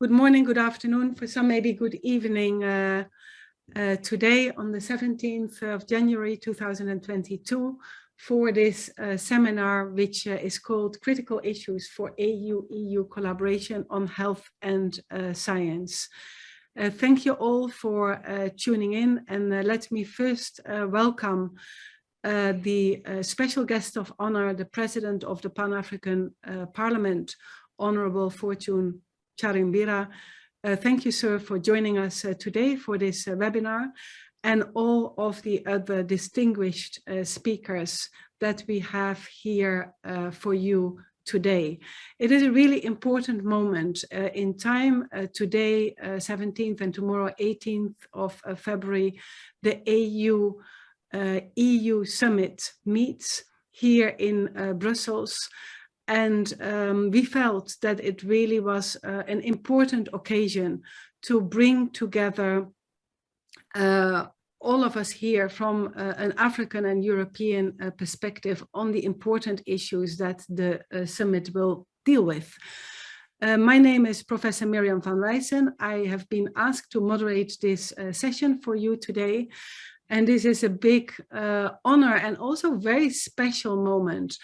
Good morning, good afternoon, for some maybe good evening today on the 17th of January 2022 for this seminar, which is called Critical Issues for AU-EU Collaboration on Health and Science. Thank you all for tuning in, and let me first welcome the special guest of honor, the President of the Pan-African Parliament, Honorable Fortune Charumbira. Thank you, sir, for joining us today for this webinar, and all of the other distinguished speakers that we have here for you today. It is a really important moment in time. Today, 17th, and tomorrow, 18th of February, the AU-EU Summit meets here in Brussels. And we felt that it really was an important occasion to bring together all of us here from an African and European perspective on the important issues that the summit will deal with. My name is Professor Mirjam van Rijssen. I have been asked to moderate this session for you today. And this is a big honor and also very special moment.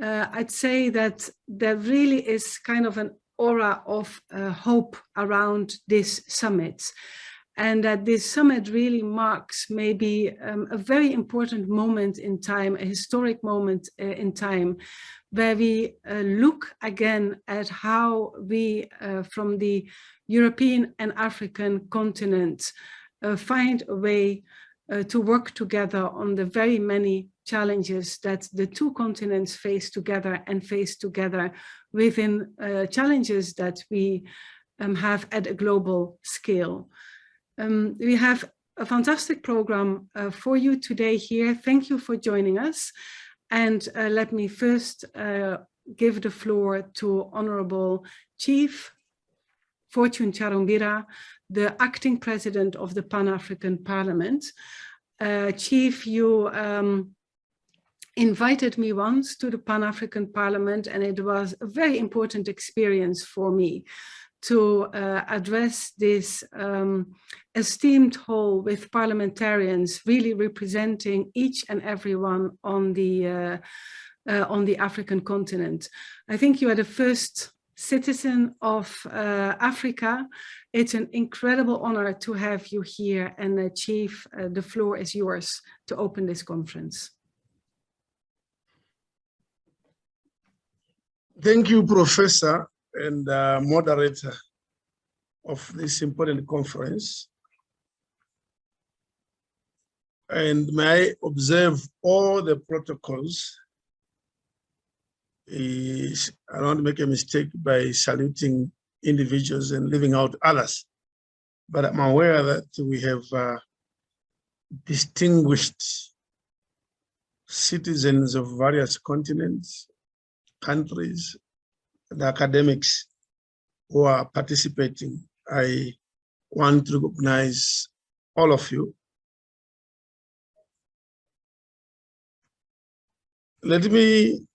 I'd say that there really is kind of an aura of hope around this summit, and that this summit really marks maybe a very important moment in time, a historic moment in time, where we look again at how we from the European and African continent find a way to work together on the very many challenges that the two continents face together within challenges that we have at a global scale. We have a fantastic program for you today here. Thank you for joining us. And let me first give the floor to Honorable Chief Fortune Charumbira, the acting president of the Pan-African Parliament. Chief, you invited me once to the Pan-African Parliament, and it was a very important experience for me to address this esteemed hall with parliamentarians really representing each and every one on the African continent. I think you are the first citizen of Africa. It's an incredible honor to have you here, and Chief, the floor is yours to open this conference. Thank you, Professor and moderator of this important conference. And may I observe all the protocols. I don't want to make a mistake by saluting individuals and leaving out others, but I'm aware that we have distinguished citizens of various continents, countries, and academics who are participating. I want to recognize all of you. Let me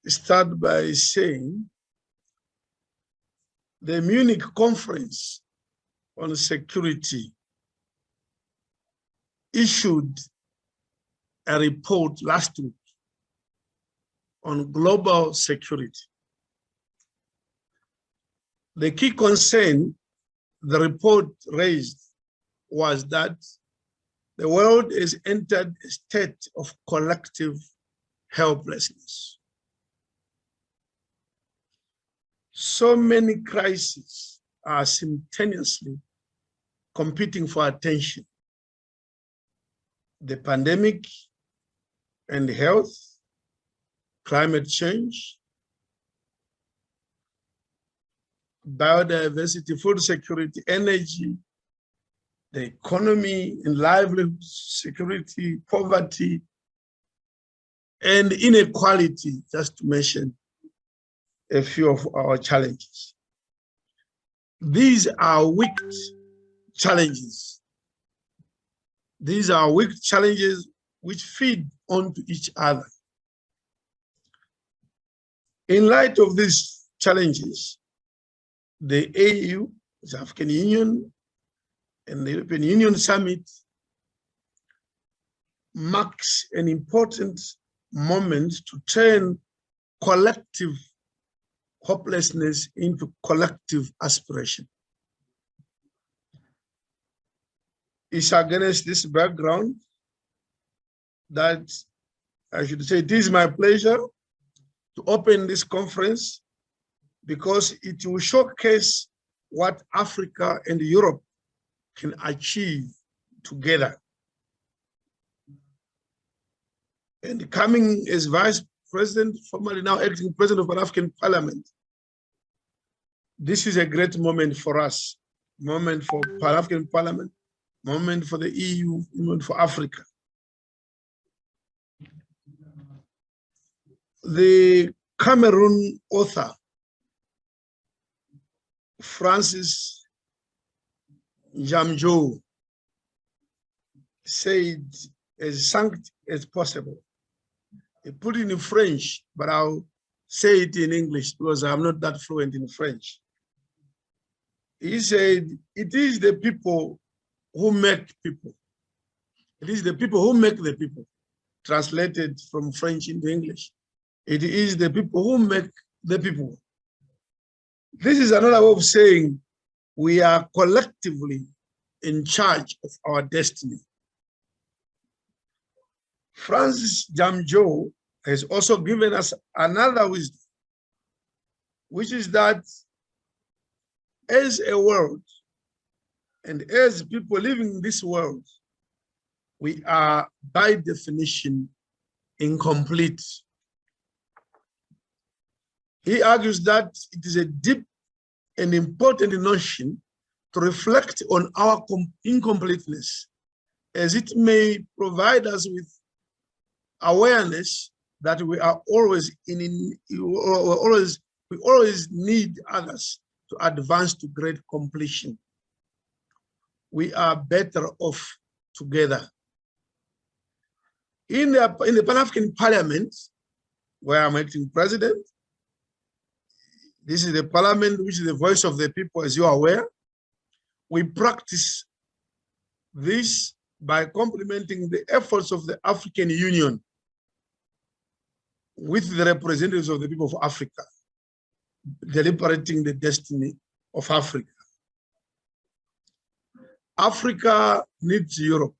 start by saying the Munich Conference on Security issued a report last week on global security. The key concern the report raised was that the world has entered a state of collective helplessness. So many crises are simultaneously competing for attention. The pandemic and health, climate change, biodiversity, food security, energy, the economy and livelihood security, poverty, and inequality, just to mention a few of our challenges. These are weak challenges. These are weak challenges which feed onto each other. In light of these challenges, the AU, the African Union, and the European Union Summit marks an important moment to turn collective hopelessness into collective aspiration. It's against this background that I should say it is my pleasure to open this conference, because it will showcase what Africa and Europe can achieve together. And coming as Vice President, formerly now acting President of the Pan-African Parliament, this is a great moment for us, moment for Pan-African Parliament, moment for the EU, moment for Africa. The Cameroon author, Francis Jamjo, said as succinct as possible. He put it in French, but I'll say it in English because I'm not that fluent in French. He said, it is the people who make people. It is the people who make the people. Translated from French into English. It is the people who make the people. This is another way of saying we are collectively in charge of our destiny. Francis Jamjo has also given us another wisdom, which is that as a world and as people living in this world, we are by definition incomplete. He argues that it is a deep and important notion to reflect on our incompleteness, as it may provide us with awareness that we are always we always need others to advance to great completion. We are better off together. In the Pan-African Parliament, where I'm acting president, this is the parliament which is the voice of the people, as you are aware. We practice this by complementing the efforts of the African Union with the representatives of the people of Africa, deliberating the destiny of Africa. Africa needs Europe,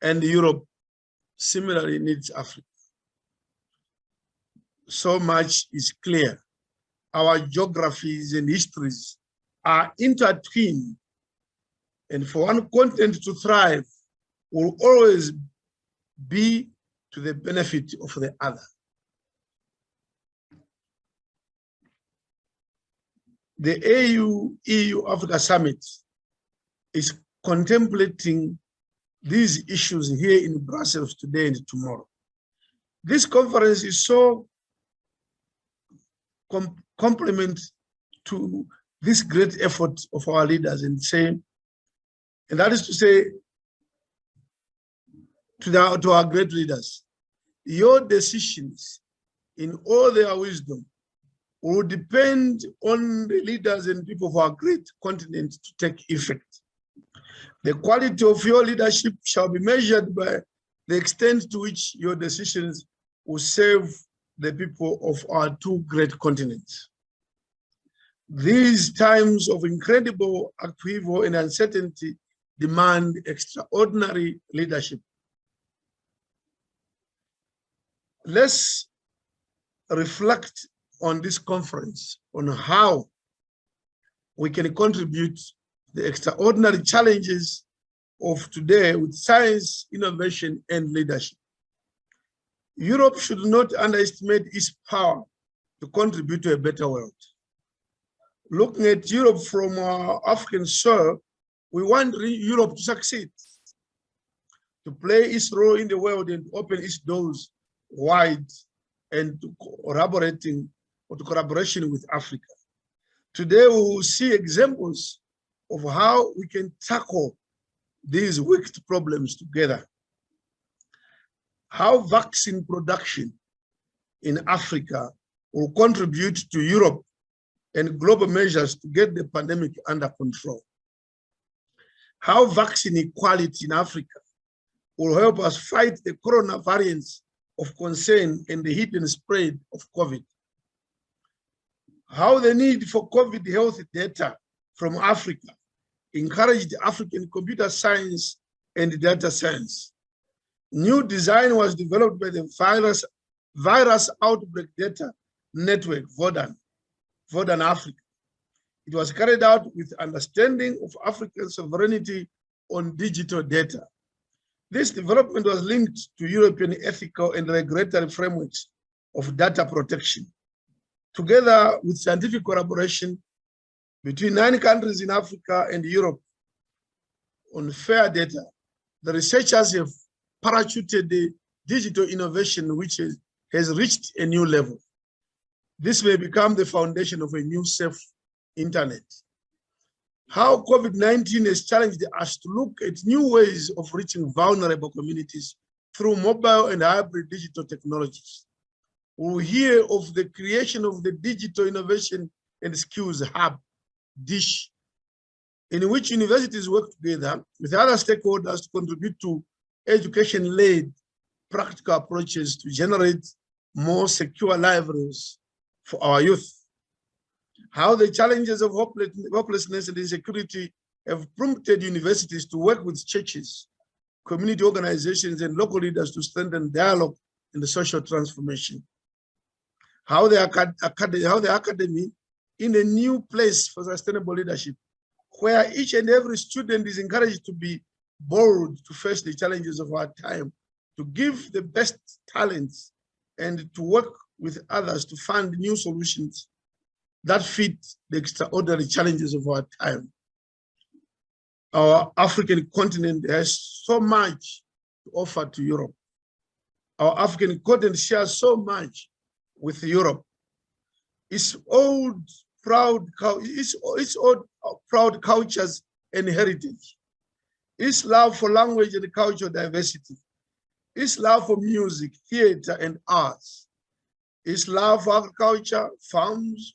and Europe similarly needs Africa. So much is clear. Our geographies and histories are intertwined, and for one continent to thrive will always be to the benefit of the other. The AU-EU-Africa Summit is contemplating these issues here in Brussels today and tomorrow. This conference is so complement to this great effort of our leaders and that is to say to our great leaders, your decisions in all their wisdom will depend on the leaders and people of our great continent to take effect. The quality of your leadership shall be measured by the extent to which your decisions will serve the people of our two great continents. These times of incredible upheaval and uncertainty demand extraordinary leadership. Let's reflect on this conference on how we can contribute to the extraordinary challenges of today with science, innovation, and leadership. Europe should not underestimate its power to contribute to a better world. Looking at Europe from our African soil, we want Europe to succeed, to play its role in the world and open its doors wide and to collaboration with Africa. Today, we will see examples of how we can tackle these wicked problems together. How vaccine production in Africa will contribute to Europe and global measures to get the pandemic under control. How vaccine equality in Africa will help us fight the corona variants of concern and the hidden spread of COVID. How the need for COVID health data from Africa encouraged African computer science and data science. New design was developed by the virus outbreak data network, VODAN Africa. It was carried out with understanding of African sovereignty on digital data. This development was linked to European ethical and regulatory frameworks of data protection. Together with scientific collaboration between 9 countries in Africa and Europe on fair data, the researchers have parachuted the digital innovation which has reached a new level. This may become the foundation of a new safe internet. How COVID-19 has challenged us to look at new ways of reaching vulnerable communities through mobile and hybrid digital technologies. We'll hear of the creation of the Digital Innovation and Skills Hub, DISH, in which universities work together with other stakeholders to contribute to education-led practical approaches to generate more secure libraries for our youth. How the challenges of hopelessness and insecurity have prompted universities to work with churches, community organizations, and local leaders to strengthen dialogue and the social transformation. How the academy in a new place for sustainable leadership, where each and every student is encouraged to be bold to face the challenges of our time, to give the best talents, and to work with others to find new solutions that fit the extraordinary challenges of our time. Our African continent has so much to offer to Europe. Our African continent shares so much with Europe. Its old proud cultures and heritage, its love for language and cultural diversity, its love for music, theater, and arts, its love for agriculture, farms,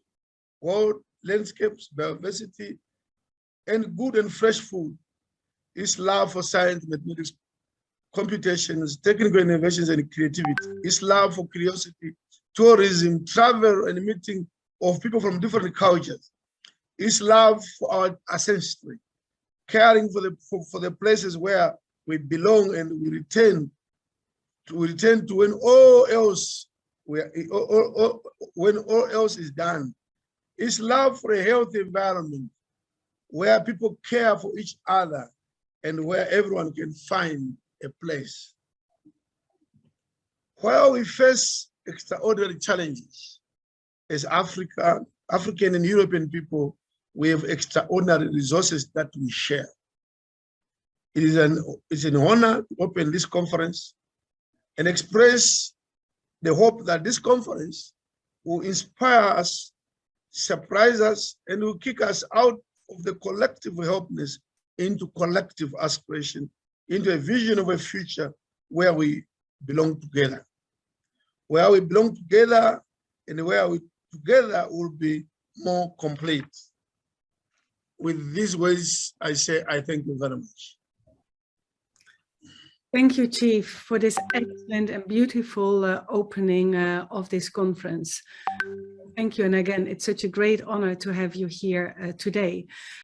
world landscapes, biodiversity, and good and fresh food, its love for science, mathematics, computations, technical innovations, and creativity, its love for curiosity, tourism, travel, and meeting of people from different cultures, its love for our ancestry, caring for the places where we belong, and we return to when all else is done. Its love for a healthy environment where people care for each other and where everyone can find a place. While we face extraordinary challenges as African and European people, we have extraordinary resources that we share. It's an honor to open this conference and express the hope that this conference will inspire us, surprise us, and will kick us out of the collective helplessness into collective aspiration, into a vision of a future where we belong together. Where we belong together and where we together will be more complete. With these words, I say, I thank you very much. Thank you, Chief, for this excellent and beautiful opening of this conference. Thank you. And again, it's such a great honor to have you here today.